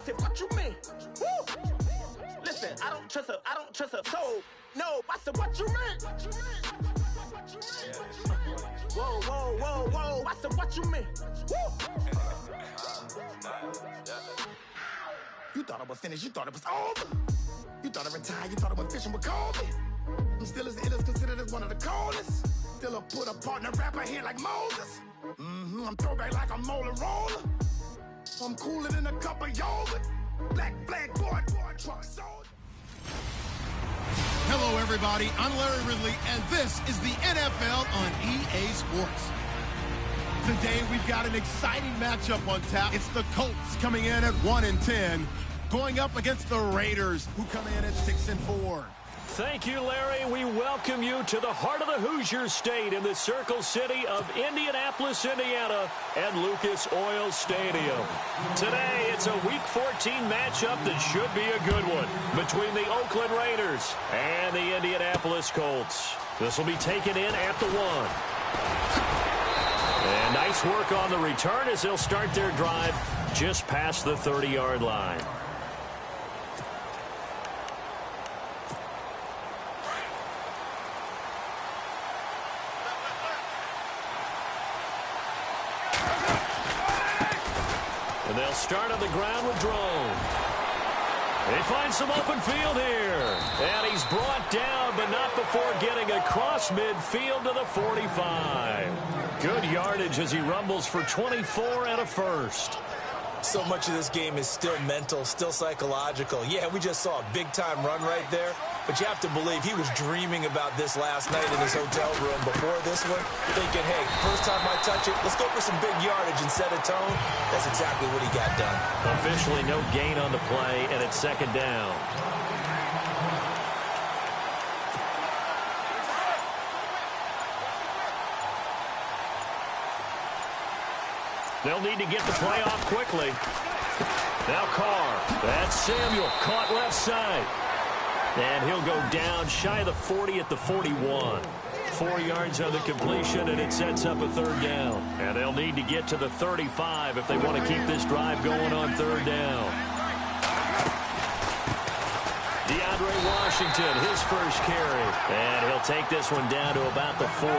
said, what you mean? Woo! Listen, I don't trust her soul. No, I said, what you mean? Whoa, whoa, whoa, whoa. I said, what you mean? Woo! You thought I was finished, you thought it was over. You thought I retired, you thought I went fishing with Kobe. I'm still as ill as considered as one of the coldest. Still a put a partner rapper here like Moses. I'm throwback like a molar roller. I'm cooler than a cup of yogurt. Black flag boy, truck soldier. Hello, everybody. I'm Larry Ridley, and this is the NFL on EA Sports. Today, we've got an exciting matchup on tap. It's the Colts coming in at 1-10, going up against the Raiders, who come in at 6-4. Thank you, Larry. We welcome you to the heart of the Hoosier State in the Circle City of Indianapolis, Indiana, at Lucas Oil Stadium. Today, it's a Week 14 matchup that should be a good one between the Oakland Raiders and the Indianapolis Colts. This will be taken in at the 1. And nice work on the return as they'll start their drive just past the 30-yard line. And they'll start on the ground with Drone. They find some open field here. And he's brought down, but not before getting across midfield to the 45. Good yardage as he rumbles for 24 and a first. So much of this game is still mental, still psychological. Yeah, we just saw a big-time run right there, but you have to believe he was dreaming about this last night in his hotel room before this one, thinking, hey, first time I touch it, let's go for some big yardage and set a tone. That's exactly what he got done. Officially no gain on the play, and it's second down. They'll need to get the play off quickly. Now Carr. That's Samuel. Caught left side. And he'll go down shy of the 40 at the 41. 4 yards on the completion, and it sets up a third down. And they'll need to get to the 35 if they want to keep this drive going on third down. DeAndre Washington, his first carry. And he'll take this one down to about the 40.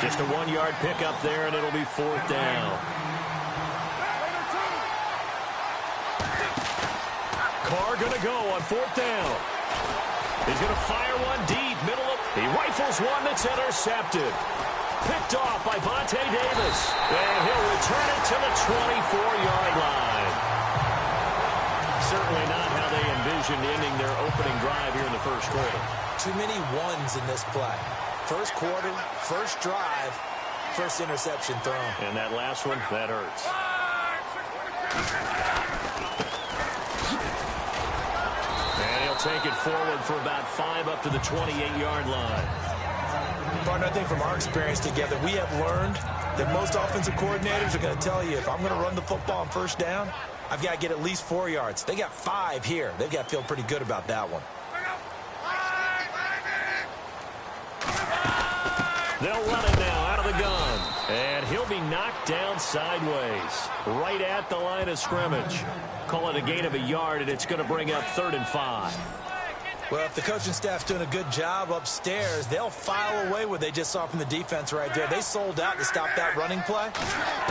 Just a 1-yard pickup there, and it'll be fourth down. Carr going to go on fourth down. He's going to fire one deep, middle of. He rifles one that's intercepted. Picked off by Vontae Davis. And he'll return it to the 24-yard line. Certainly not how they envisioned ending their opening drive here in the first quarter. Too many ones in this play. First quarter, first drive, first interception thrown. And that last one, that hurts. Take it forward for about 5 up to the 28-yard line. Partner, I think from our experience together, we have learned that most offensive coordinators are going to tell you, if I'm going to run the football on first down, I've got to get at least 4 yards. They got 5 here. They've got to feel pretty good about that one. They'll run it now out of the gun. And he'll be knocked down sideways, right at the line of scrimmage. Call it a gain of a yard, and it's going to bring up 3rd and 5. Well, if the coaching staff's doing a good job upstairs, they'll file away what they just saw from the defense right there. They sold out to stop that running play.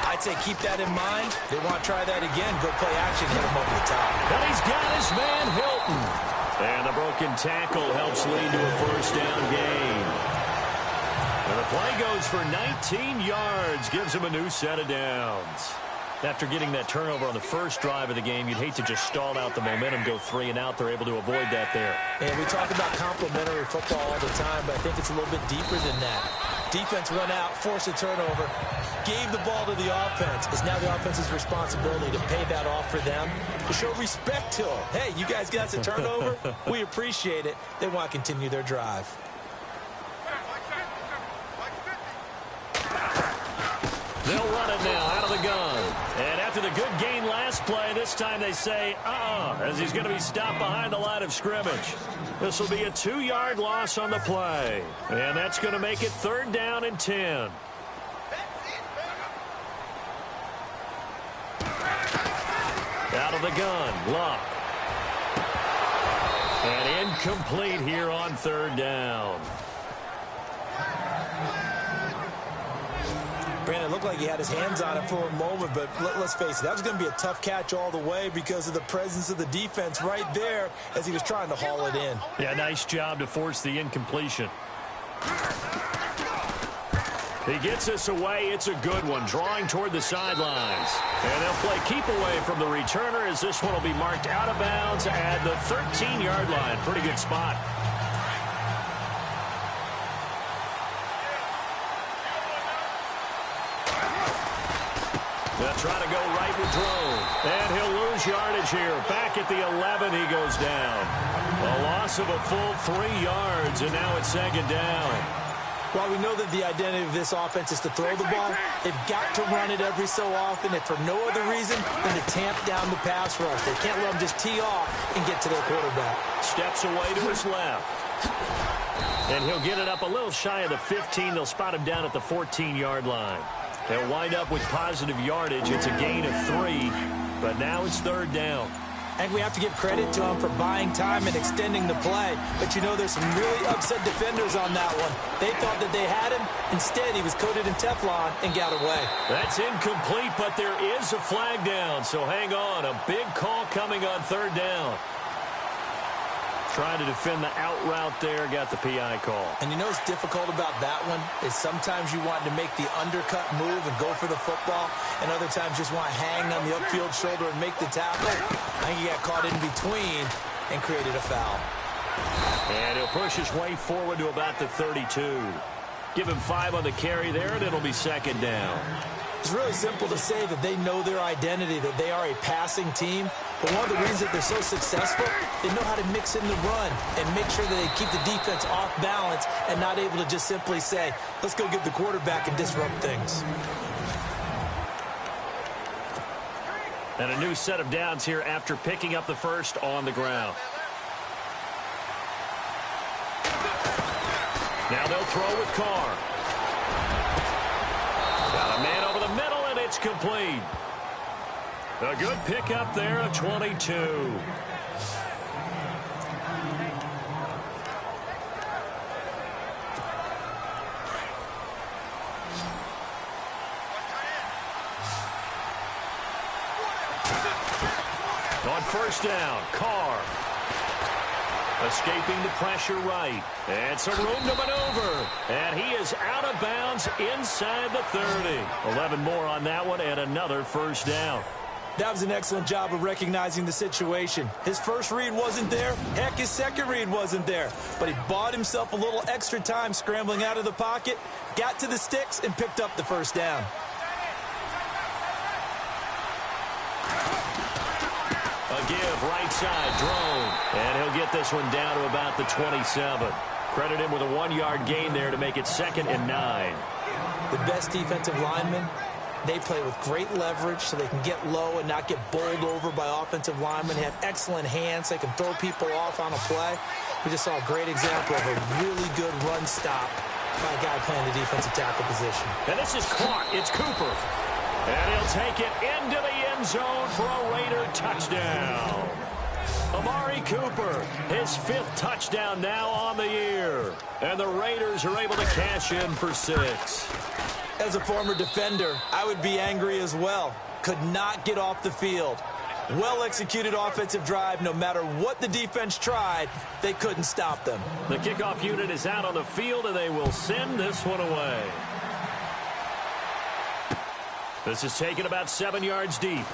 I'd say keep that in mind. They want to try that again. Go play action, hit him over the top. And he's got his man Hilton. And the broken tackle helps lead to a first down gain. And the play goes for 19 yards, gives him a new set of downs. After getting that turnover on the first drive of the game, you'd hate to just stall out the momentum, go 3 and out. They're able to avoid that there. And we talk about complementary football all the time, but I think it's a little bit deeper than that. Defense went out, forced a turnover, gave the ball to the offense. It's now the offense's responsibility to pay that off for them, to show respect to them. Hey, you guys got the turnover? We appreciate it. They want to continue their drive. They'll run it now out of the gun. And after the good gain last play, this time they say, as he's going to be stopped behind the line of scrimmage. This will be a 2-yard loss on the play. And that's going to make it 3rd down and 10. Out of the gun, Luck. And incomplete here on third down. Brandon, it looked like he had his hands on it for a moment, but let's face it, that was going to be a tough catch all the way because of the presence of the defense right there as he was trying to haul it in. Yeah, nice job to force the incompletion. He gets this away. It's a good one, drawing toward the sidelines. And they'll play keep away from the returner as this one will be marked out of bounds at the 13-yard line. Pretty good spot. They'll try to go right with Drone. And he'll lose yardage here. Back at the 11, he goes down. A loss of a full 3 yards, and now it's second down. While we know that the identity of this offense is to throw the ball, they've got to run it every so often, if for no other reason than to tamp down the pass rush. They can't let them just tee off and get to their quarterback. Steps away to his left. And he'll get it up a little shy of the 15. They'll spot him down at the 14-yard line. They'll wind up with positive yardage. It's a gain of 3, but now it's third down. And we have to give credit to him for buying time and extending the play. But, you know, there's some really upset defenders on that one. They thought that they had him. Instead, he was coated in Teflon and got away. That's incomplete, but there is a flag down. So hang on. A big call coming on third down. Trying to defend the out route there, got the PI call. And you know what's difficult about that one is sometimes you want to make the undercut move and go for the football, and other times just want to hang on the upfield shoulder and make the tackle. I think he got caught in between and created a foul. And he'll push his way forward to about the 32. Give him 5 on the carry there, and it'll be second down. It's really simple to say that they know their identity, that they are a passing team. But one of the reasons that they're so successful, they know how to mix in the run and make sure that they keep the defense off balance and not able to just simply say, let's go get the quarterback and disrupt things. And a new set of downs here after picking up the first on the ground. Now they'll throw with Carr. Got a man over the middle, and it's complete. A good pickup there at 22. On first down, Carr. Escaping the pressure right. And some room to maneuver. And he is out of bounds inside the 30. 11 more on that one and another first down. That was an excellent job of recognizing the situation. His first read wasn't there. Heck, his second read wasn't there. But he bought himself a little extra time scrambling out of the pocket, got to the sticks, and picked up the first down. A give right side, Drone. And he'll get this one down to about the 27. Credit him with a 1-yard gain there to make it 2nd and 9. The best defensive linemen, they play with great leverage so they can get low and not get bowled over by offensive linemen. They have excellent hands. They can throw people off on a play. We just saw a great example of a really good run stop by a guy playing the defensive tackle position. And this is caught. It's Cooper. And he'll take it into the end zone for a Raider touchdown. Amari Cooper, his 5th touchdown now on the year. And the Raiders are able to cash in for 6. As a former defender, I would be angry as well. Could not get off the field. Well-executed offensive drive. No matter what the defense tried, they couldn't stop them. The kickoff unit is out on the field, and they will send this one away. This is taken about 7 yards deep.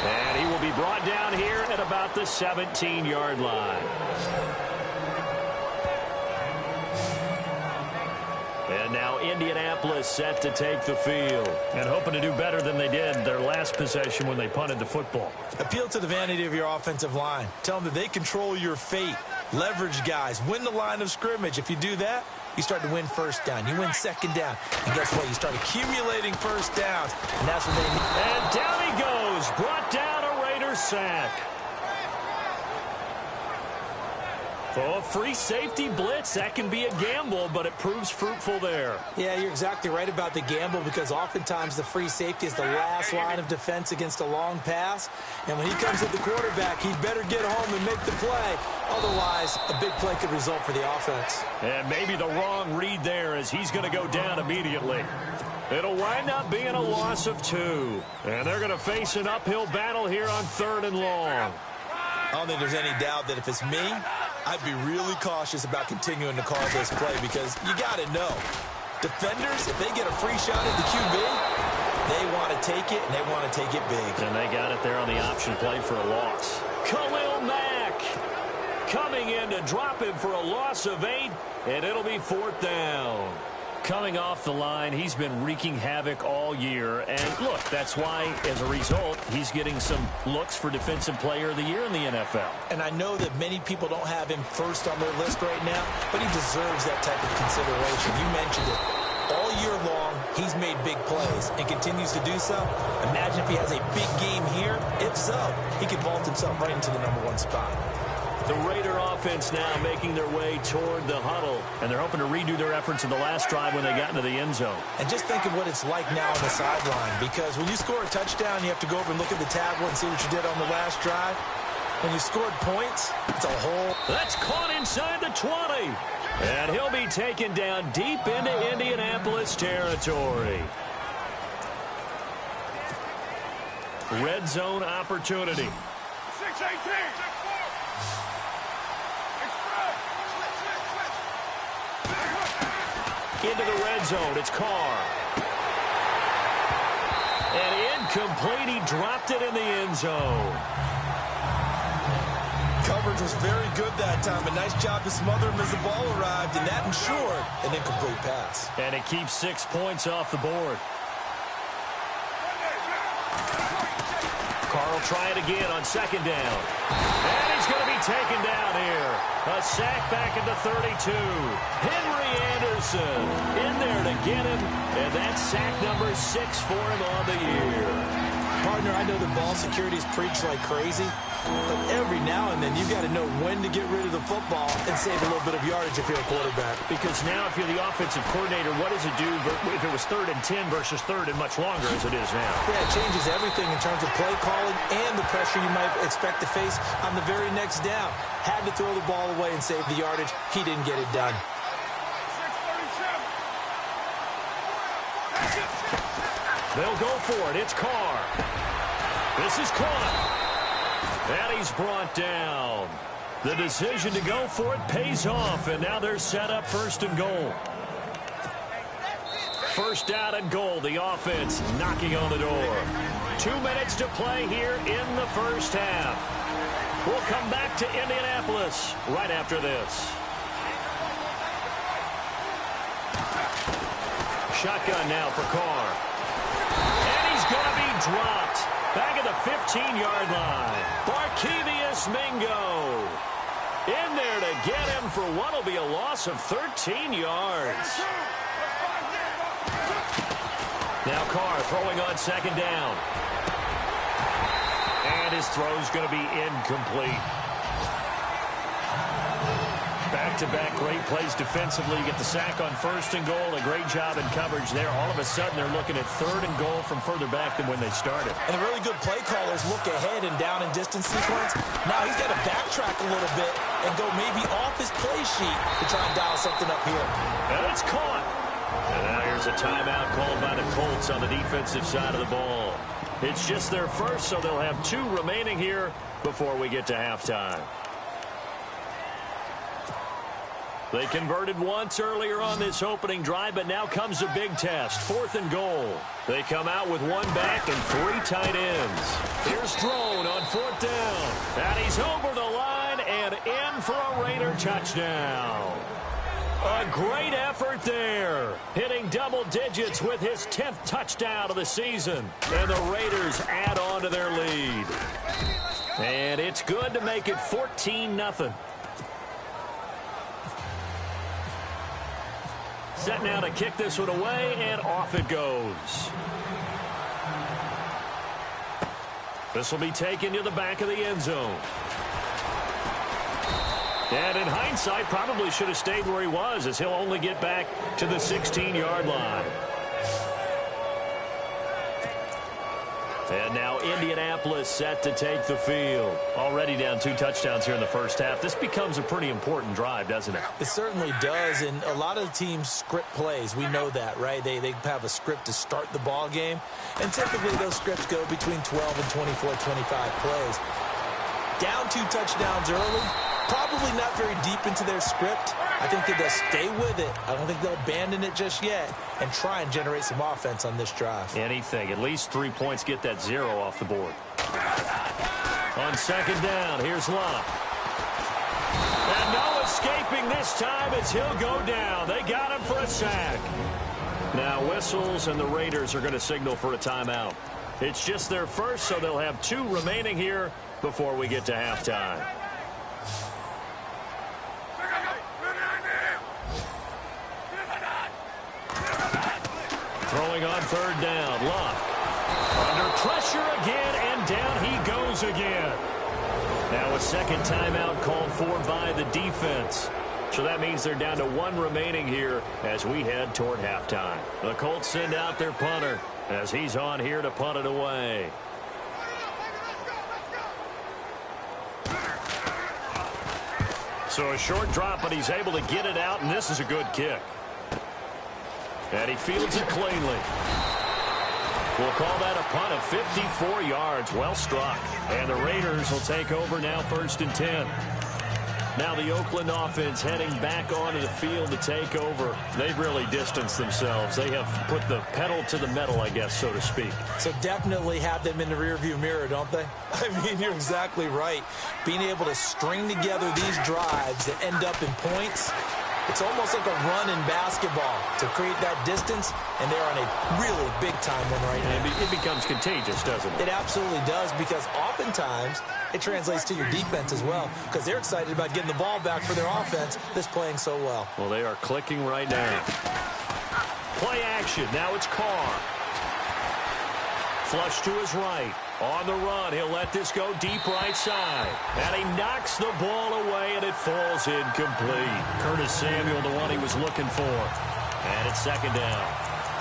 And he will be brought down here at about the 17-yard line. And now Indianapolis set to take the field and hoping to do better than they did their last possession when they punted the football. Appeal to the vanity of your offensive line. Tell them that they control your fate. Leverage guys. Win the line of scrimmage. If you do that, you start to win first down. You win second down. And guess what? You start accumulating first downs. And that's what they need. And down he goes. Brought down a Raider sack. Oh, free safety blitz. That can be a gamble, but it proves fruitful there. Yeah, you're exactly right about the gamble because oftentimes the free safety is the last line of defense against a long pass. And when he comes at the quarterback, he better get home and make the play. Otherwise, a big play could result for the offense. And maybe the wrong read there as he's going to go down immediately. It'll wind up being a loss of 2. And they're going to face an uphill battle here on 3rd and long. I don't think there's any doubt that if it's me, I'd be really cautious about continuing to call this play because you got to know, defenders, if they get a free shot at the QB, they want to take it, and they want to take it big. And they got it there on the option play for a loss. Khalil Mack coming in to drop him for a loss of 8, and it'll be 4th down. Coming off the line, he's been wreaking havoc all year. And look, that's why, as a result, he's getting some looks for Defensive Player of the Year in the NFL. And I know that many people don't have him first on their list right now, but he deserves that type of consideration. You mentioned it. All year long, he's made big plays and continues to do so. Imagine if he has a big game here. If so, he could vault himself right into the #1 spot. The Raider offense now making their way toward the huddle, and they're hoping to redo their efforts in the last drive when they got into the end zone. And just think of what it's like now on the sideline, because when you score a touchdown, you have to go over and look at the tablet and see what you did on the last drive. When you scored points, it's a whole... That's caught inside the 20. And he'll be taken down deep into Indianapolis territory. Red zone opportunity. 6-18. Into the red zone, it's Carr. And incomplete, he dropped it in the end zone. Coverage was very good that time. A nice job to smother him as the ball arrived, and that ensured an incomplete pass. And it keeps 6 points off the board. Carr will try it again on 2nd down. And he's going to be taken down here. A sack back at the 32. Henry Anderson in there to get him. And that's sack number 6 for him on the year. Partner, I know the ball security is preached like crazy, but every now and then you got to know when to get rid of the football and save a little bit of yardage if you're a quarterback. Because now if you're the offensive coordinator, what does it do if it was 3rd and 10 versus 3rd and much longer as it is now? Yeah, it changes everything in terms of play calling and the pressure you might expect to face on the very next down. Had to throw the ball away and save the yardage. He didn't get it done. They'll go for it. It's Carr. This is caught. And he's brought down. The decision to go for it pays off, and now they're set up 1st and goal. 1st down and goal. The offense knocking on the door. 2 minutes to play here in the 1st half. We'll come back to Indianapolis right after this. Shotgun now for Carr. And he's going to be dropped. Back at the 15-yard line. Barkevious Mingo in there to get him for what will be a loss of 13 yards. Now Carr throwing on 2nd down. And his throw's going to be incomplete. Back-to-back great plays defensively. You get the sack on 1st and goal. A great job in coverage there. All of a sudden, they're looking at 3rd and goal from further back than when they started. And the really good play callers look ahead and down and distance sequence. Now he's got to backtrack a little bit and go maybe off his play sheet to try and dial something up here. And it's caught. And now here's a timeout called by the Colts on the defensive side of the ball. It's just their first, so they'll have 2 remaining here before we get to halftime. They converted once earlier on this opening drive, but now comes a big test. 4th and goal. They come out with 1 back and 3 tight ends. Here's Drone on 4th down. And he's over the line and in for a Raider touchdown. A great effort there. Hitting double digits with his 10th touchdown of the season. And the Raiders add on to their lead. And it's good to make it 14-0. Set now to kick this one away, and off it goes. This will be taken to the back of the end zone. And in hindsight, probably should have stayed where he was, as he'll only get back to the 16-yard line. And now Indianapolis set to take the field. Already down 2 touchdowns here in the first half. This becomes a pretty important drive, doesn't it? It certainly does, and a lot of teams script plays. We know that, right? They have a script to start the ball game, and typically those scripts go between 12 and 24, 25 plays. Down 2 touchdowns early, probably not very deep into their script. I think that they'll stay with it. I don't think they'll abandon it just yet and try and generate some offense on this drive. Anything. At least 3 points, get that 0 off the board. On second down, here's Love. And no escaping this time as he'll go down. They got him for a sack. Now whistles, and the Raiders are going to signal for a timeout. It's just their first, so they'll have 2 remaining here before we get to halftime. Throwing on third down, Luck. Under pressure again, and down he goes again. Now a second timeout called for by the defense. So that means they're down to 1 remaining here as we head toward halftime. The Colts send out their punter as he's on here to punt it away. So a short drop, but he's able to get it out, and this is a good kick. And he fields it cleanly. We'll call that a punt of 54 yards. Well struck. And the Raiders will take over now, 1st and 10. Now the Oakland offense heading back onto the field to take over. They've really distanced themselves. They have put the pedal to the metal, I guess, so to speak. So definitely have them in the rearview mirror, don't they? I mean, you're exactly right. Being able to string together these drives that end up in points, it's almost like a run in basketball to create that distance, and they're on a really big-time one right now. It becomes contagious, doesn't it? It absolutely does, because oftentimes it translates to your defense as well, because they're excited about getting the ball back for their offense that's playing so well. Well, they are clicking right now. Play action. Now it's Carr. Flush to his right. On the run, he'll let this go deep right side. And he knocks the ball away, and it falls incomplete. Curtis Samuel, the one he was looking for. And it's second down.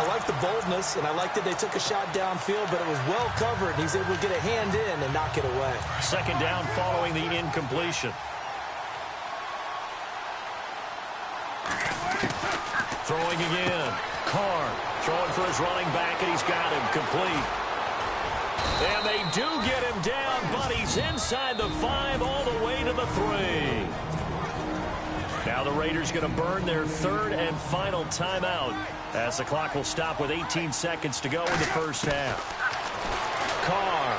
I like the boldness, and I like that they took a shot downfield, but it was well covered. He's able to get a hand in and knock it away. Second down following the incompletion. Throwing again. Carr throwing for his running back, and he's got him complete. And they do get him down, but he's inside the 5 all the way to the 3. Now the Raiders going to burn their 3rd and final timeout as the clock will stop with 18 seconds to go in the first half. Carr.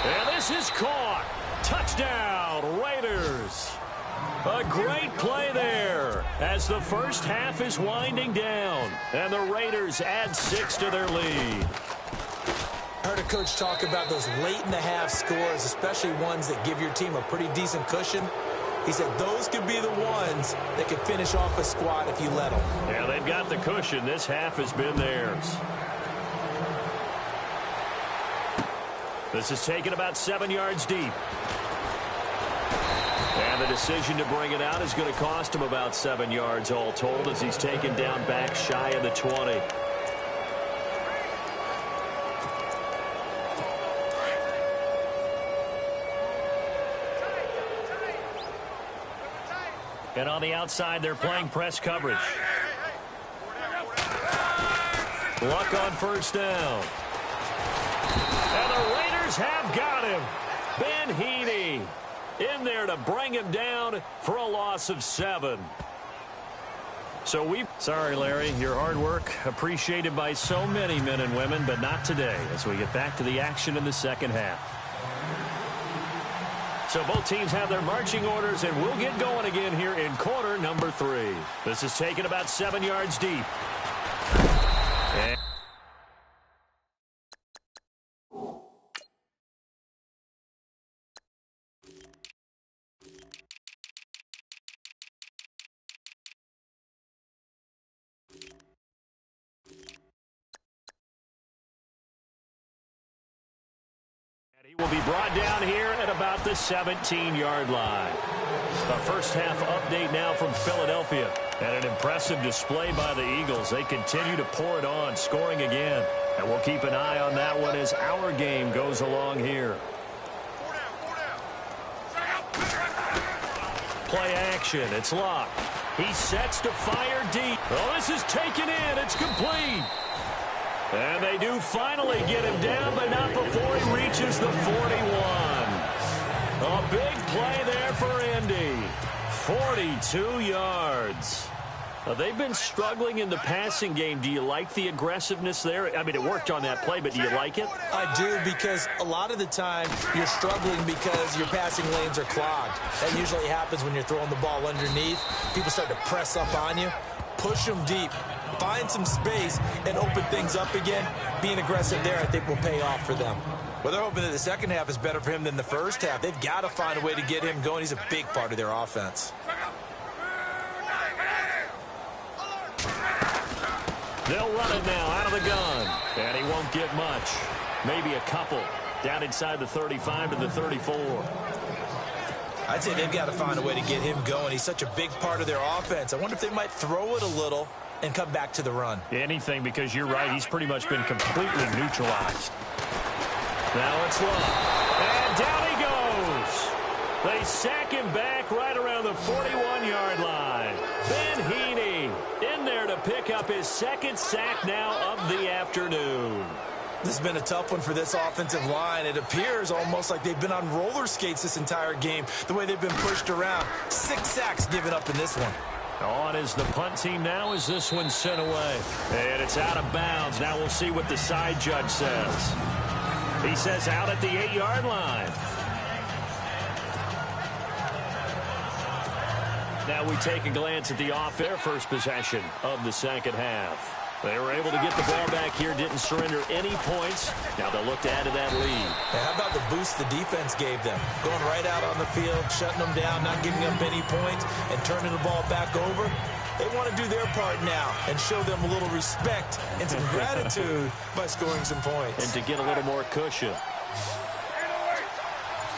And this is caught. Touchdown, Raiders. A great play there as the first half is winding down. And the Raiders add 6 to their lead. I heard a coach talk about those late-in-the-half scores, especially ones that give your team a pretty decent cushion. He said those could be the ones that can finish off a squad if you let them. Yeah, they've got the cushion. This half has been theirs. This is taken about 7 yards deep. And the decision to bring it out is going to cost him about 7 yards all told as he's taken down back shy of the 20. And on the outside, they're playing press coverage. Luck on first down. And the Raiders have got him. Ben Heaney in there to bring him down for a loss of 7. So sorry, Larry, your hard work appreciated by so many men and women, but not today as we get back to the action in the second half. So both teams have their marching orders, and we'll get going again here in quarter number 3. This is taken about 7 yards deep. And he will be brought down here at about the 17-yard line. A first-half update now from Philadelphia. And an impressive display by the Eagles. They continue to pour it on, scoring again. And we'll keep an eye on that one as our game goes along here. Play action. It's locked. He sets to fire deep. Oh, this is taken in. It's complete. And they do finally get him down, but not before he reaches the 41. A big play there for Indy. 42 yards. They've been struggling in the passing game. Do you like the aggressiveness there? I mean, it worked on that play, but do you like it? I do, because a lot of the time you're struggling because your passing lanes are clogged. That usually happens when you're throwing the ball underneath. People start to press up on you. Push them deep. Find some space and open things up again. Being aggressive there, I think, will pay off for them. Well, they're hoping that the second half is better for him than the first half. They've got to find a way to get him going. He's a big part of their offense. They'll run it now out of the gun. And he won't get much. Maybe a couple. Down inside the 35 to the 34. I'd say they've got to find a way to get him going. He's such a big part of their offense. I wonder if they might throw it a little and come back to the run. Anything, because you're right. He's pretty much been completely neutralized. Now it's long. And down he goes. They sack him back right around the 41-yard line. Ben Heaney in there to pick up his second sack now of the afternoon. This has been a tough one for this offensive line. It appears almost like they've been on roller skates this entire game, the way they've been pushed around. 6 sacks given up in this one. On is the punt team now as this one's sent away. And it's out of bounds. Now we'll see what the side judge says. He says out at the 8-yard line. Now we take a glance at the their first possession of the second half. They were able to get the ball back here, didn't surrender any points. Now they'll look to add to that lead. Now, how about the boost the defense gave them? Going right out on the field, shutting them down, not giving up any points, and turning the ball back over. They want to do their part now and show them a little respect and some gratitude by scoring some points. And to get a little more cushion.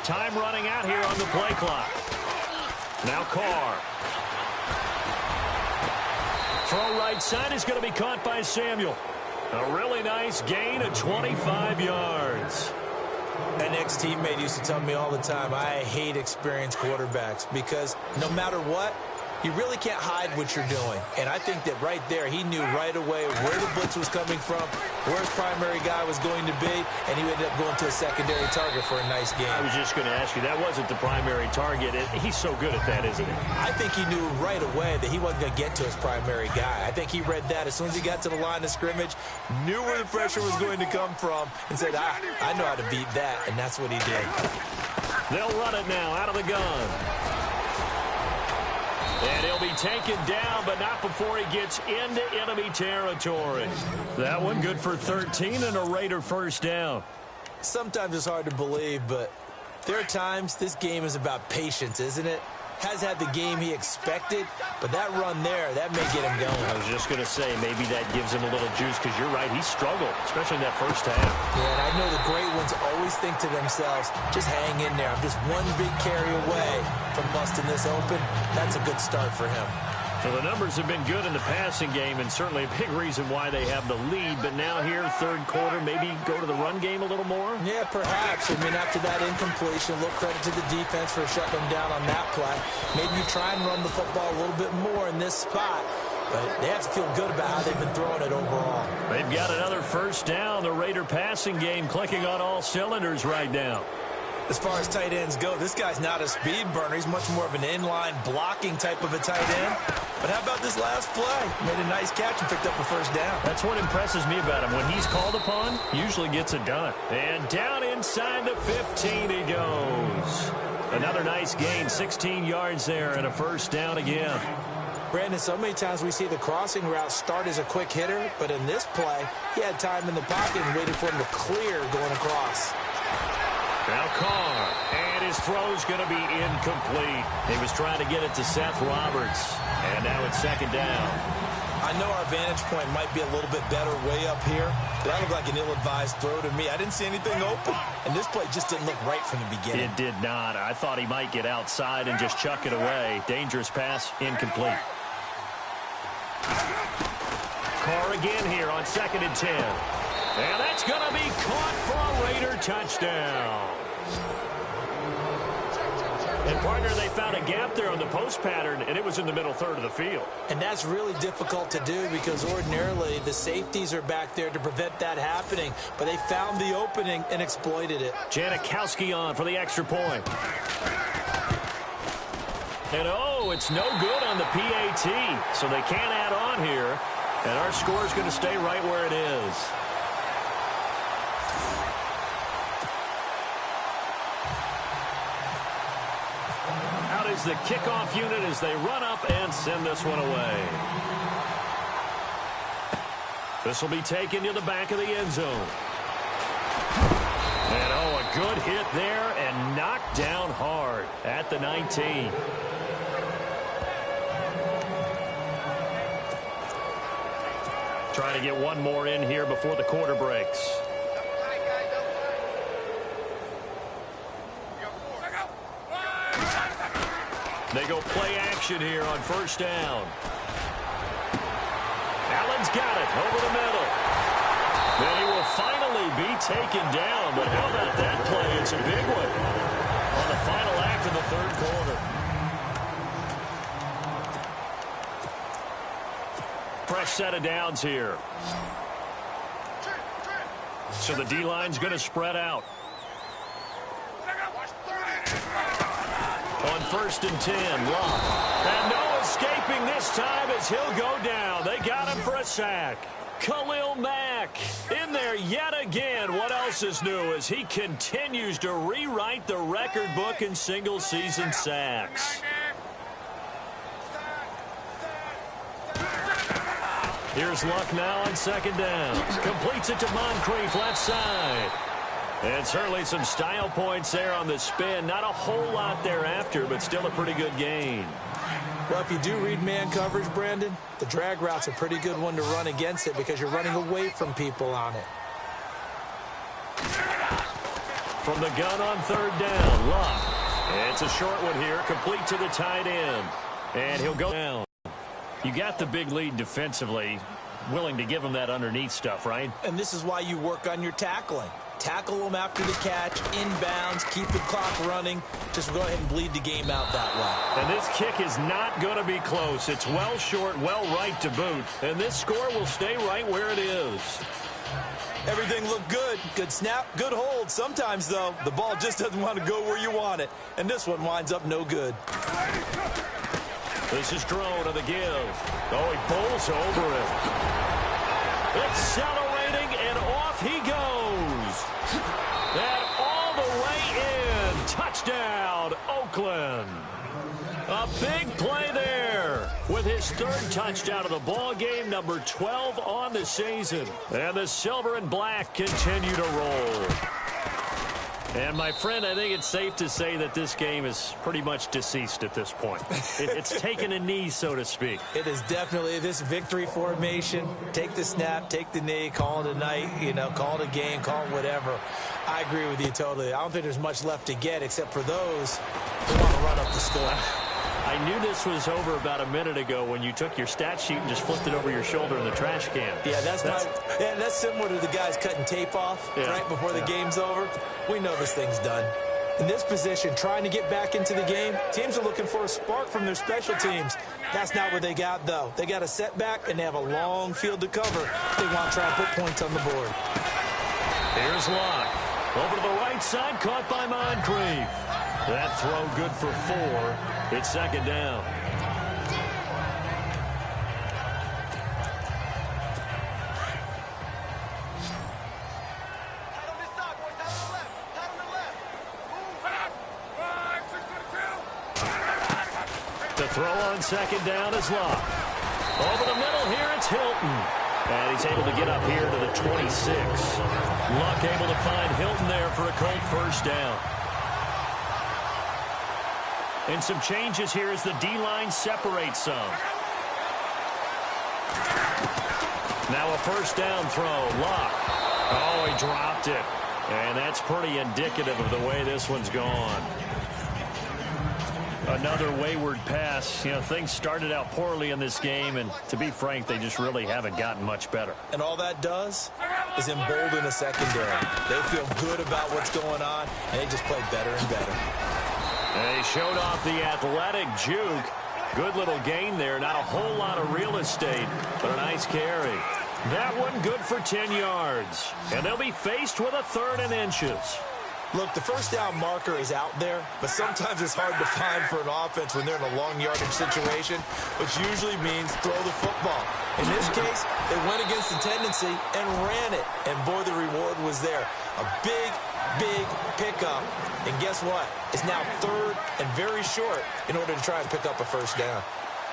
Time running out here on the play clock. Now Carr. Throw right side is going to be caught by Samuel. A really nice gain of 25 yards. An ex-teammate used to tell me all the time, I hate experienced quarterbacks because no matter what, you really can't hide what you're doing. And I think that right there, he knew right away where the blitz was coming from, where his primary guy was going to be, and he ended up going to a secondary target for a nice game. I was just going to ask you, that wasn't the primary target. He's so good at that, isn't he? I think he knew right away that he wasn't going to get to his primary guy. I think he read that as soon as he got to the line of scrimmage, knew where the pressure was going to come from, and said, I know how to beat that, and that's what he did. They'll run it now out of the gun. And he'll be taken down, but not before he gets into enemy territory. That one good for 13 and a Raider first down. Sometimes it's hard to believe, but there are times this game is about patience, isn't it? Has had the game he expected, but that run there, that may get him going. I was just going to say, maybe that gives him a little juice, because you're right, he struggled, especially in that first half. Yeah, and I know the great ones always think to themselves, just hang in there. I'm just one big carry away from busting this open. That's a good start for him. So the numbers have been good in the passing game, and certainly a big reason why they have the lead. But now here, third quarter, maybe go to the run game a little more? Yeah, perhaps. I mean, after that incompletion, a little credit to the defense for shutting them down on that play. Maybe you try and run the football a little bit more in this spot. But they have to feel good about how they've been throwing it overall. They've got another first down. The Raider passing game clicking on all cylinders right now. As far as tight ends go, this guy's not a speed burner. He's much more of an inline blocking type of a tight end. But how about this last play? Made a nice catch and picked up a first down. That's what impresses me about him. When he's called upon, usually gets it done. And down inside the 15 he goes. Another nice gain, 16 yards there and a first down again. Brandon, so many times we see the crossing route start as a quick hitter, but in this play, he had time in the pocket and waited for him to clear going across. Now Carr, and his throw's going to be incomplete. He was trying to get it to Seth Roberts, and now it's second down. I know our vantage point might be a little bit better way up here, but that looked like an ill-advised throw to me. I didn't see anything open, and this play just didn't look right from the beginning. It did not. I thought he might get outside and just chuck it away. Dangerous pass, incomplete. Carr again here on 2nd and 10. And that's going to be caught for a Raider touchdown. And, partner, they found a gap there on the post pattern, and it was in the middle third of the field. And that's really difficult to do because ordinarily the safeties are back there to prevent that happening. But they found the opening and exploited it. Janikowski on for the extra point. And, oh, it's no good on the PAT. So they can't add on here. And our score is going to stay right where it is. Out is the kickoff unit as they run up and send this one away. This will be taken to the back of the end zone. And, oh, a good hit there and knocked down hard at the 19. Trying to get one more in here before the quarter breaks. They go play action here on 1st down. Allen's got it over the middle. Then he will finally be taken down. But how about that play? It's a big one on the final act of the 3rd quarter. Fresh set of downs here. So the D-line's going to spread out. On 1st and 10, Locke. And no escaping this time as he'll go down. They got him for a sack. Khalil Mack in there yet again. What else is new as he continues to rewrite the record book in single-season sacks. Here's Luck now on 2nd down. Completes it to Moncrief, left side. And certainly some style points there on the spin. Not a whole lot thereafter, but still a pretty good gain. Well, if you do read man coverage, Brandon, the drag route's a pretty good one to run against it because you're running away from people on it. From the gun on 3rd down, Luck. It's a short one here, complete to the tight end. And he'll go down. You got the big lead defensively, willing to give him that underneath stuff, right? And this is why you work on your tackling. Tackle them after the catch, inbounds, keep the clock running. Just go ahead and bleed the game out that way. And this kick is not going to be close. It's well short, well right to boot. And this score will stay right where it is. Everything looked good. Good snap, good hold. Sometimes, though, the ball just doesn't want to go where you want it. And this one winds up no good. This is Drone on the give. Oh, he bowls over it. Accelerating, and off he goes. And all the way in. Touchdown, Oakland. A big play there with his 3rd touchdown of the ball game, number 12 on the season. And the silver and black continue to roll. And, my friend, I think it's safe to say that this game is pretty much deceased at this point. It's taken a knee, so to speak. It is definitely this victory formation. Take the snap, take the knee, call it a night, call it a game, call it whatever. I agree with you totally. I don't think there's much left to get except for those who want to run up the score. I knew this was over about a minute ago when you took your stat sheet and just flipped it over your shoulder in the trash can. Yeah, that's similar to the guys cutting tape off right before the game's over. We know this thing's done. In this position, trying to get back into the game, teams are looking for a spark from their special teams. That's not what they got, though. They got a setback, and they have a long field to cover. They want to try and put points on the board. Here's Locke. Over to the right side, caught by Moncrief. That throw good for 4. It's 2nd down. The throw on 2nd down is Locke. Over the middle here, it's Hilton. And he's able to get up here to the 26. Luck able to find Hilton there for a Colt 1st down. And some changes here as the D-line separates some. Now a first down throw. Luck. Oh, he dropped it. And that's pretty indicative of the way this one's gone. Another wayward pass. You know, things started out poorly in this game, and to be frank, they just really haven't gotten much better. And all that does is embolden a secondary. They feel good about what's going on, and they just play better and better. They showed off the athletic juke. Good little gain there. Not a whole lot of real estate, but a nice carry. That one good for 10 yards. And they'll be faced with a 3rd and inches. Look, the first down marker is out there, but sometimes it's hard to find for an offense when they're in a long yardage situation, which usually means throw the football. In this case, they went against the tendency and ran it. And boy, the reward was there. A big pickup. And guess what? It's now 3rd and very short in order to try and pick up a first down.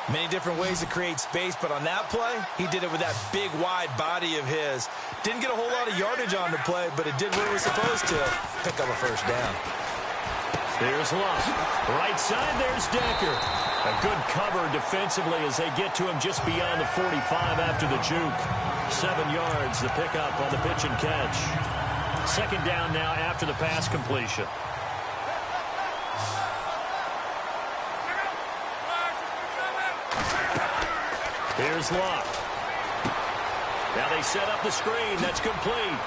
Many different ways to create space, but on that play, he did it with that big, wide body of his. Didn't get a whole lot of yardage on the play, but it did what it was supposed to, pick up a first down. Here's Luck. Right side, there's Decker. A good cover defensively as they get to him just beyond the 45 after the juke. 7 yards, the pickup on the pitch and catch. 2nd down now after the pass completion. Here's Luck. Now they set up the screen. That's complete.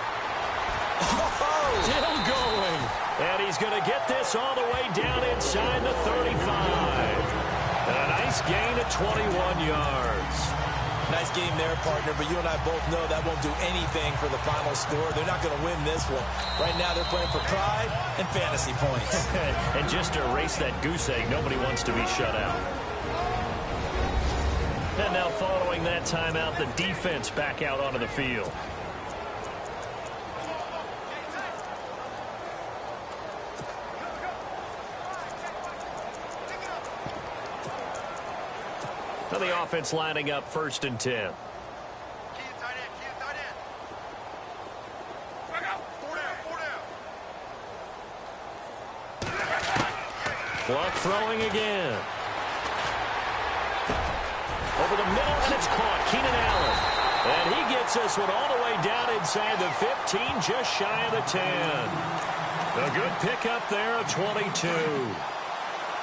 Oh, still going. And he's going to get this all the way down inside the 35. And a nice gain of 21 yards. Nice game there, partner, but you and I both know that won't do anything for the final score. They're not going to win this one. Right now they're playing for pride and fantasy points. And just to erase that goose egg, nobody wants to be shut out. And now following that timeout, the defense back out onto the field. Now the offense lining up 1st and 10. Luck throwing again. Over the middle, and it's caught. Keenan Allen. And he gets this one all the way down inside the 15, just shy of the 10. A good pickup there of 22.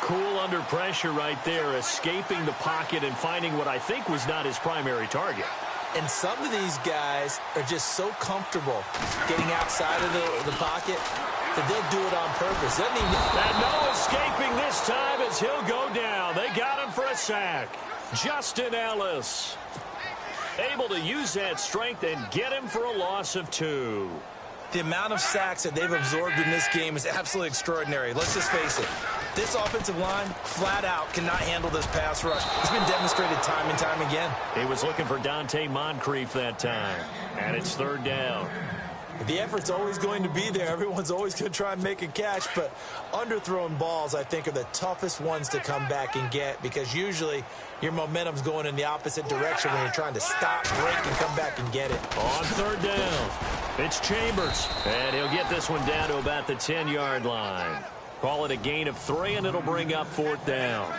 Cool under pressure right there, escaping the pocket and finding what I think was not his primary target. And some of these guys are just so comfortable getting outside of the pocket that they'll do it on purpose. And no escaping this time as he'll go down. They got him for a sack. Justin Ellis able to use that strength and get him for a loss of 2. The amount of sacks that they've absorbed in this game is absolutely extraordinary. Let's just face it. This offensive line, flat out, cannot handle this pass rush. It's been demonstrated time and time again. He was looking for Dante Moncrief that time. And it's 3rd down. The effort's always going to be there. Everyone's always going to try and make a catch, but underthrown balls, I think, are the toughest ones to come back and get because usually your momentum's going in the opposite direction when you're trying to stop, break, and come back and get it. On 3rd down, it's Chambers, and he'll get this one down to about the 10-yard line. Call it a gain of 3, and it'll bring up 4th down.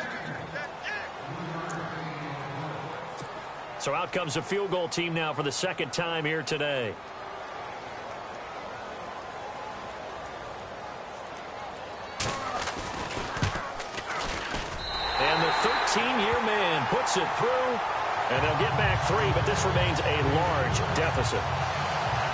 So out comes the field goal team now for the 2nd time here today. And the 13-year man puts it through, and they'll get back 3, but this remains a large deficit.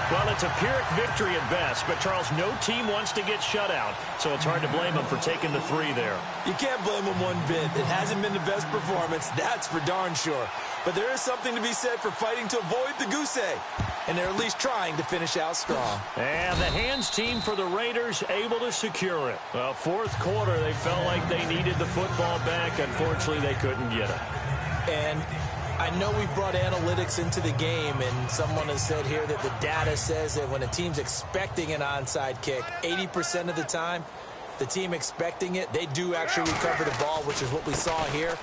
Well, it's a Pyrrhic victory at best, but, Charles, no team wants to get shut out, so it's hard to blame them for taking the 3 there. You can't blame them one bit. It hasn't been the best performance, that's for darn sure. But there is something to be said for fighting to avoid the goose egg, and they're at least trying to finish out strong. And the hands team for the Raiders able to secure it. Well, 4th quarter, they felt like they needed the football back. Unfortunately, they couldn't get it. And I know we've brought analytics into the game, and someone has said here that the data says that when a team's expecting an onside kick, 80% of the time, the team expecting it, they do actually recover the ball, which is what we saw here.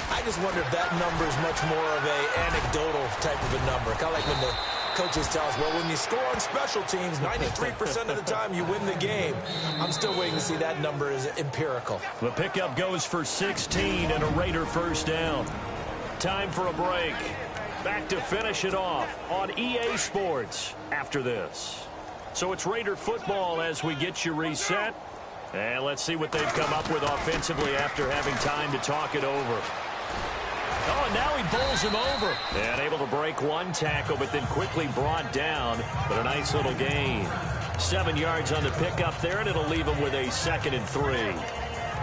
I just wonder if that number is much more of an anecdotal type of a number. Kind of like when the coaches tell us, well, when you score on special teams, 93% of the time you win the game. I'm still waiting to see that number is empirical. The pickup goes for 16 and a Raider 1st down. Time for a break. Back to finish it off on EA Sports after this. So it's Raider football as we get you reset. And let's see what they've come up with offensively after having time to talk it over. Oh, and now he bowls him over. And able to break one tackle, but then quickly brought down. But a nice little gain. 7 yards on the pickup there, and it'll leave him with a 2nd and 3.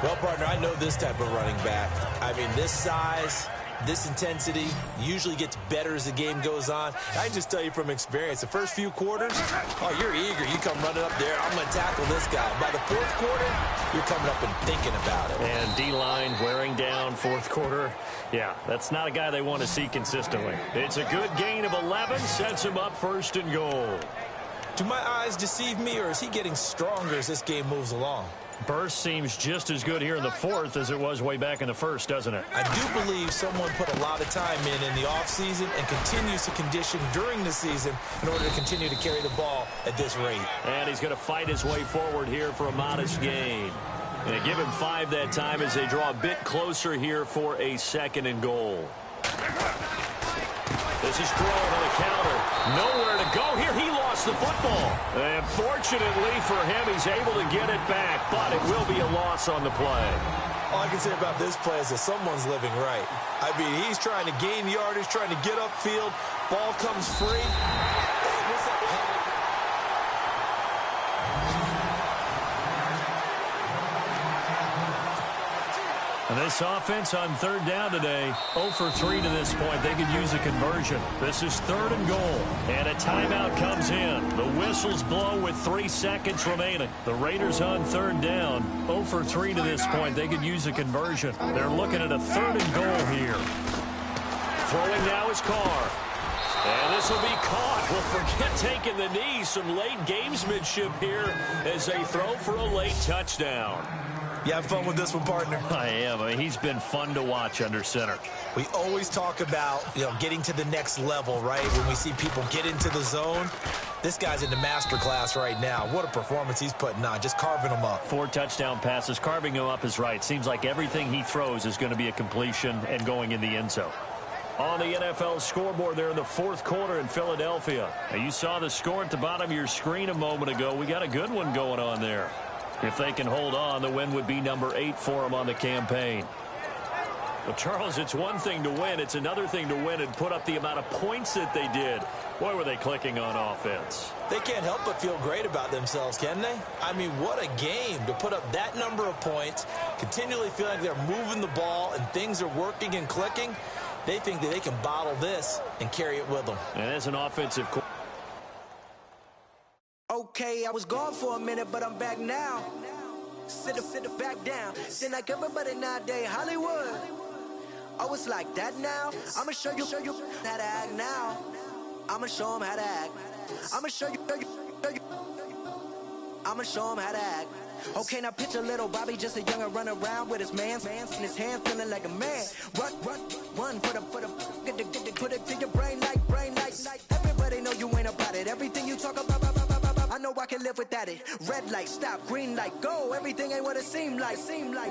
Well, partner, I know this type of running back. I mean, this size, this intensity usually gets better as the game goes on. I can just tell you from experience, the first few quarters, oh, you're eager. You come running up there, I'm going to tackle this guy. By the fourth quarter, you're coming up and thinking about it. And D-line wearing down fourth quarter. Yeah, that's not a guy they want to see consistently. It's a good gain of 11, sets him up 1st and goal. Do my eyes deceive me, or is he getting stronger as this game moves along? Burst seems just as good here in the 4th as it was way back in the 1st, doesn't it? I do believe someone put a lot of time in the offseason and continues to condition during the season in order to continue to carry the ball at this rate. And he's going to fight his way forward here for a modest gain. And they give him 5 that time as they draw a bit closer here for a 2nd and goal. This is thrown on the counter. Nowhere to go here. He lost the football. And fortunately for him, he's able to get it back, but it will be a loss on the play. All I can say about this play is that someone's living right. I mean, he's trying to gain yardage, trying to get upfield. Ball comes free. What's that? And this offense on 3rd down today, 0 for 3 to this point. They could use a conversion. This is 3rd and goal. And a timeout comes in. The whistles blow with 3 seconds remaining. The Raiders on 3rd down, 0 for 3 to this point. They could use a conversion. They're looking at a 3rd and goal here. Throwing now is Carr. And this will be caught. Well, forget taking the knee. Some late gamesmanship here as they throw for a late touchdown. You have fun with this one, partner? I am. I mean, he's been fun to watch under center. We always talk about, getting to the next level, right? When we see people get into the zone. This guy's in the master class right now. What a performance he's putting on, just carving them up. 4 touchdown passes. Carving him up is right. Seems like everything he throws is going to be a completion and going in the end zone. On the NFL scoreboard there in the 4th quarter in Philadelphia. Now, you saw the score at the bottom of your screen a moment ago. We got a good one going on there. If they can hold on, the win would be number 8 for them on the campaign. Well, Charles, it's one thing to win. It's another thing to win and put up the amount of points that they did. Boy, were they clicking on offense. They can't help but feel great about themselves, can they? I mean, what a game to put up that number of points, continually feeling like they're moving the ball and things are working and clicking. They think that they can bottle this and carry it with them. And as an offensive coordinator. Okay, I was gone for a minute, but I'm back now. Sit back down. Seem like everybody nowadays, Hollywood. Oh, it's like that now? I'ma show you how to act now. I'ma show them how to act. I'ma show you. I'ma show them how to act. Okay, now picture little Bobby, just a youngin' run around with his mans in his hands, feeling like a man. Run for the put it to your brain like. Everybody know you ain't about it. Everything you talk about. I know I can live without it. Red light, stop, green light, go. Everything ain't what it seem like.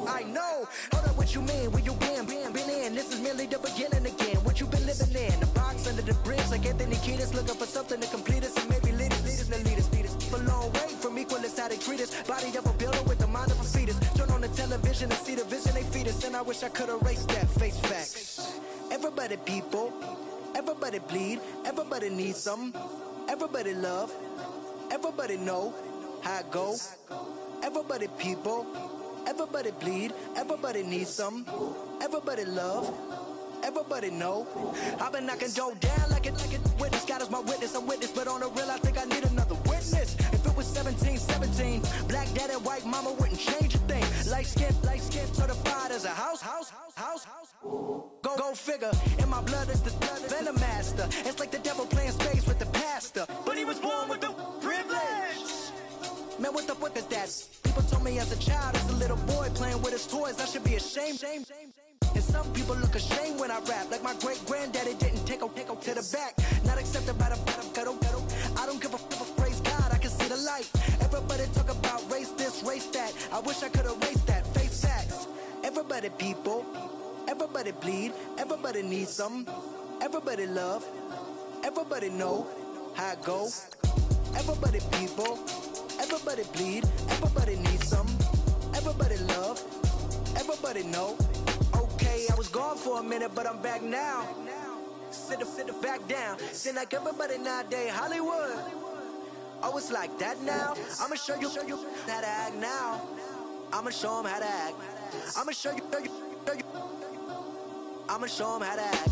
I know. Hold up, what you mean? Where you been in? This is merely the beginning again. What you been living in? The box under the bridge, like Anthony Kiedis, looking for something to complete us and maybe lead us. A long way from equalist how they treat us. Body of a builder with the mind of a fetus. Turn on the television and see the vision they feed us. And I wish I could erase that. Face facts. Everybody people, everybody bleed, everybody needs something, everybody love. Everybody know how it go. Everybody people, everybody bleed, everybody needs some. Everybody love, everybody know. I've been knocking dough down like it witness. God is my witness, I'm witness, but on the real I think I need another witness. If it was 17, black dad and white mama wouldn't change a thing. Light skin certified as a house. Go figure, in my blood is the venom master. It's like the devil playing space with the pastor. But he was born with the privilege. Man, what the fuck is that? People told me as a child, as a little boy playing with his toys, I should be ashamed. And some people look ashamed when I rap, like my great-granddaddy didn't take a to the back. Not accepted by the ghetto. I don't give a praise God, I can see the light. Everybody talk about race this, race that. I wish I could erase that, face facts. Everybody people, everybody bleed, everybody needs something. Everybody love, everybody know how it go. Everybody people, everybody bleed, everybody needs some. Everybody love, everybody know. Okay, I was gone for a minute, but I'm back now. Sit back down. Seem like everybody nowadays Hollywood. Oh, it's like that now. I'ma show you how to act now. I'ma show them how to act. I'ma show you. I'ma show them how to act.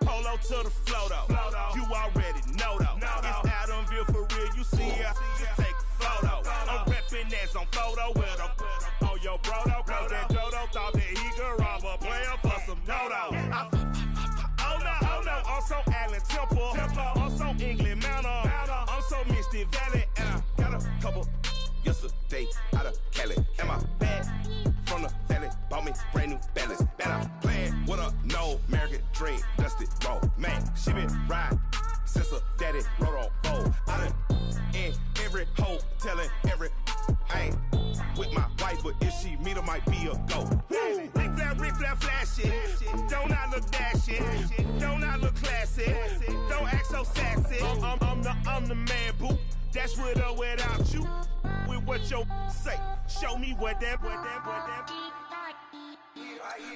Polo to the flow though. You already know though. It's Adamville for real. You see ya, just take a photo. I'm reppin' that's on photo with him. On your bro though, cause that Jodo thought that he could rob a player for some dodo. Oh no, also Allen Temple. Also England Mountain. I'm so Misty Valley. And I got a couple yesterday out of Cali. And my bag from the valley bought me brand new balance. And I'm playing with a no American dream, dusty road. Man, she been riding since her daddy rode on fold. I done in every hole, telling every I ain't with my wife, but if she meet her, might be a go. Rick flat flashing. Don't I look dashing? Don't I look classy? Don't act so sassy. I'm the man, boo. That's with or without you. With what your say. Show me what that.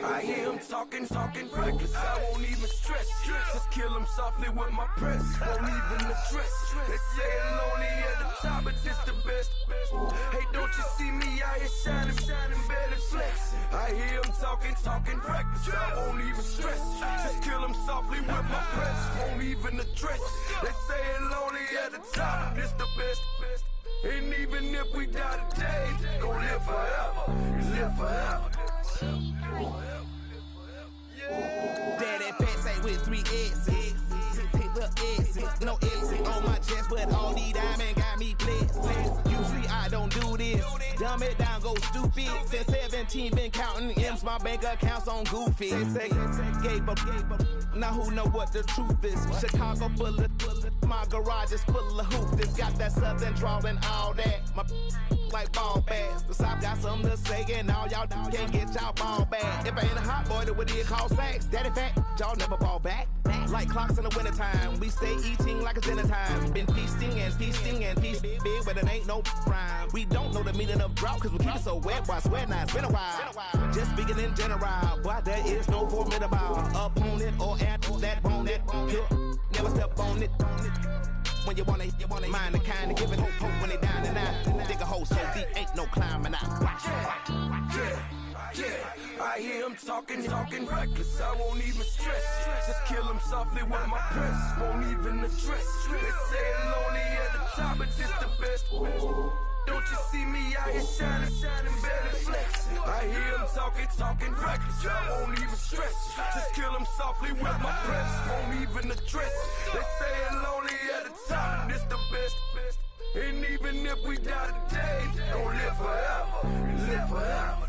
I hear him talking reckless. I won't even stress. Just kill him softly with my press. Won't even address. They say it lonely at the top, but this the best. Hey, don't you see me out here shining, barely flex. I hear him talking reckless. I won't even stress. Just kill him softly with my press. Won't even address. They say it lonely at the top, but this the best. And even if we die today, gon' live forever. Live forever. Daddy pet say with 3 X's. Pick the X's, no X's on my chest, but all these diamonds got me blessed. Usually I don't do this. Dumb it down, go stupid. Since 17 been counting M's, my bank accounts on Goofy. Say gave up. Now who know what the truth is? Chicago full of my garage is full of hoops. It's got that southern drawl and all that. My like ball bags. The South got something to say, and all y'all can't get y'all ball back. If I ain't a hot boy, then what do you call sacks? Daddy fat, y'all never ball back. Like clocks in the wintertime, we stay eating like it's dinner time. Been feasting big, but it ain't no rhyme. We don't know the meaning of drought, cause we keep it so wet. Why swear now, it's been a while. Just speaking in general, boy, there is no formidable opponent or at that bone. Never step on it. When you want it, mind the kind of give it hope when they down and out. Dig a hole so deep, ain't no climbing out. Yeah, I hear him talking reckless. I won't even stress. Just kill him softly with my press. Won't even address. They say it lonely at the top, but this the best. Don't you see me out here shining, barely flex. I hear him talking reckless. I won't even stress. Just kill him softly with my press. Won't even address. They say it lonely at the top, this the best. And even if we die today, don't live forever. Live forever.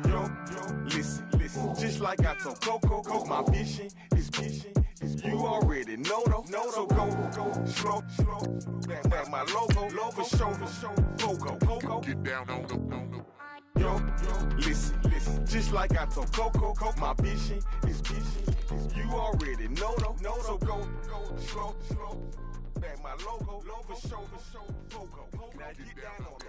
Yo, listen, just like I told Coco, my vision is you already know though. So go, slow, back my logo, for show, Coco, get down on the. Yo, listen, just like I told Coco, my vision is you already know though. So go, slow, back my logo, for show, Coco, now get down on it.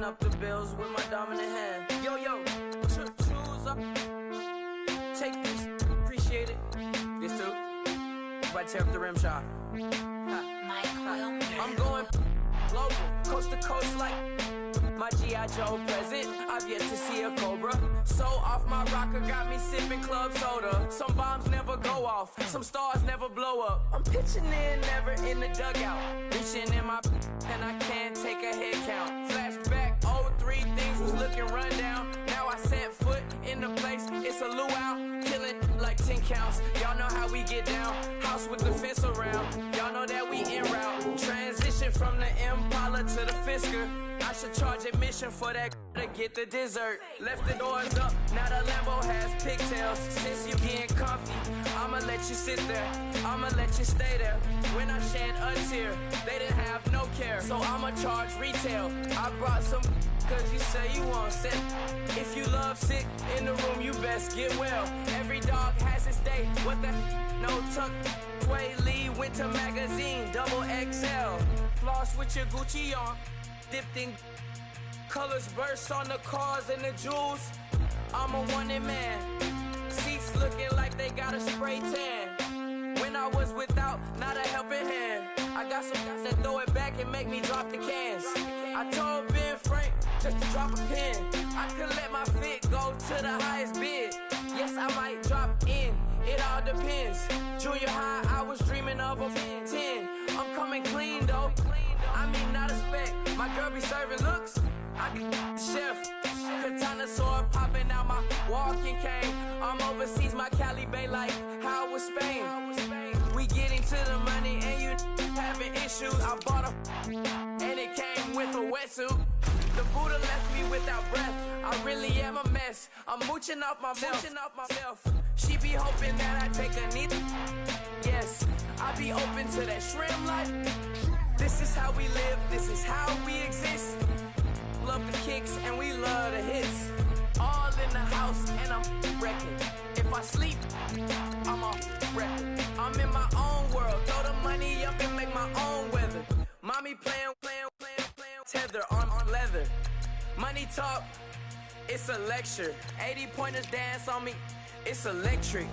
up the bills with my dominant hand. Yo, choose up. Take this, appreciate it. This too. If I tear up the rim shot. I'm going global, coast to coast like my G.I. Joe present. I've yet to see a Cobra. So off my rocker got me sipping club soda. Some bombs never go off, some stars never blow up. I'm pitching in, never in the dugout. Reaching in my and I can't take a head count. Flashback, 03, things was looking run down. Now I set foot in the place, it's a luau. Killing like 10 counts, y'all know how we get down. House with the fence around, y'all know that we en route. Transition from the Impala to the Fisker. I should charge admission for that to get the dessert. Left the doors up, now the Lambo has pigtails. Since you getting comfy, I'ma let you sit there, I'ma let you stay there. When I shed a tear, they didn't have no care. So I'ma charge retail. I brought some cause you say you want set. If you love sick in the room, you best get well. Every dog has its day. What the no tuck? Sway Lee, Winter Magazine, double XL. Floss with your Gucci on. Dipped in colors burst on the cars and the jewels. I'm a wanted man. Seats looking like they got a spray tan. When I was without, not a helping hand. I got some guys that throw it back and make me drop the cans. I told Ben Frank just to drop a pin. I could let my fit go to the highest bid. Yes, I might drop in. It all depends. Junior high, I was dreaming of a 10. I'm coming clean though. I mean, not a spec. My girl be serving looks. I can the chef. Katana sword popping out my walking cane. I'm overseas, my Cali Bay like how was Spain. We getting to the money and you having issues. I bought a and it came with a wetsuit. The Buddha left me without breath. I really am a mess. I'm mooching off myself. She be hoping that I take a knee. Yes, I be open to that shrimp life. This is how we live, this is how we exist. Love the kicks and we love the hits. All in the house and I'm wrecking. If I sleep, I'm off record. I'm in my own world, throw the money up and make my own weather. Mommy playing, tether on leather. Money talk, it's a lecture. 80 pointers dance on me, it's electric.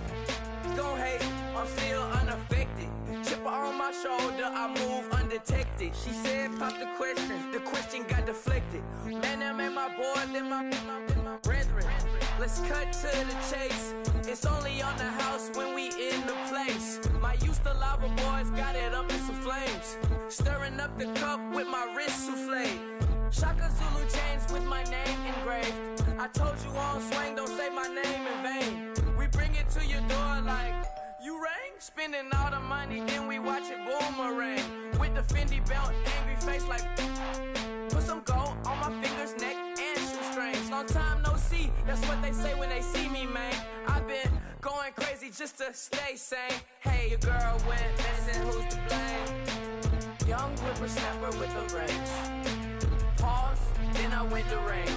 Don't hate, I'm still unaffected. Chipper on my shoulder, I move undetected. She said, pop the question got deflected. Man, I'm in my boy, then my brethren. Let's cut to the chase. It's only on the house when we in the place. My used to lava boys got it up in some flames. Stirring up the cup with my wrist souffle. Shaka Zulu chains with my name engraved. I told you on swing, don't say my name in vain. We bring it to your door like, you rang? Spending all the money, then we watch it boomerang. With the Fendi belt, angry face like, put some gold on my fingers, neck, and shoestrings. Long time no see, that's what they say when they see me, man. I've been going crazy just to stay sane. Hey, your girl went missing, who's to blame? Young whippersnapper with a range. Pause, then I went to range.